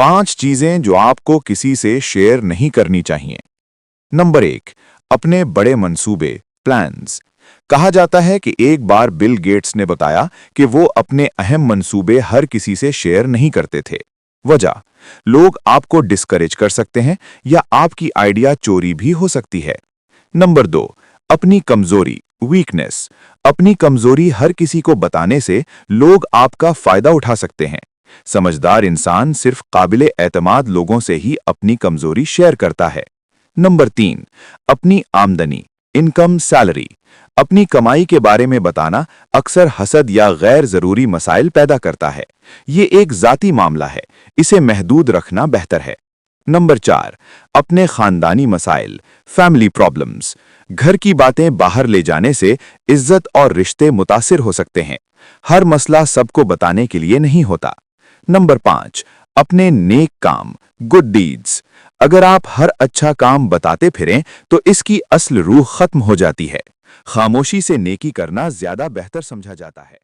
5 चीजें जो आपको किसी से शेयर नहीं करनी चाहिए। नंबर 1, अपने बड़े मंसूबे प्लान्स। कहा जाता है कि एक बार बिल गेट्स ने बताया कि वो अपने अहम मंसूबे हर किसी से शेयर नहीं करते थे। वजह, लोग आपको डिस्करेज कर सकते हैं या आपकी आइडिया चोरी भी हो सकती है। नंबर 2, अपनी कमजोरी वीकनेस। अपनी कमजोरी हर किसी को बताने से लोग आपका फायदा उठा सकते हैं। समझदार इंसान सिर्फ काबिले एतमाद लोगों से ही अपनी कमजोरी शेयर करता है। नंबर 3, अपनी आमदनी इनकम सैलरी। अपनी कमाई के बारे में बताना अक्सर हसद या गैर जरूरी मसाइल पैदा करता है। ये एक जाती मामला है, इसे महदूद रखना बेहतर है। नंबर 4, अपने खानदानी मसाइल फैमिली प्रॉब्लम्स। घर की बातें बाहर ले जाने से इज्जत और रिश्ते मुतासिर हो सकते हैं। हर मसला सबको बताने के लिए नहीं होता। नंबर 5, अपने नेक काम गुड डीड्स। अगर आप हर अच्छा काम बताते फिरें तो इसकी असल रूह खत्म हो जाती है। खामोशी से नेकी करना ज्यादा बेहतर समझा जाता है।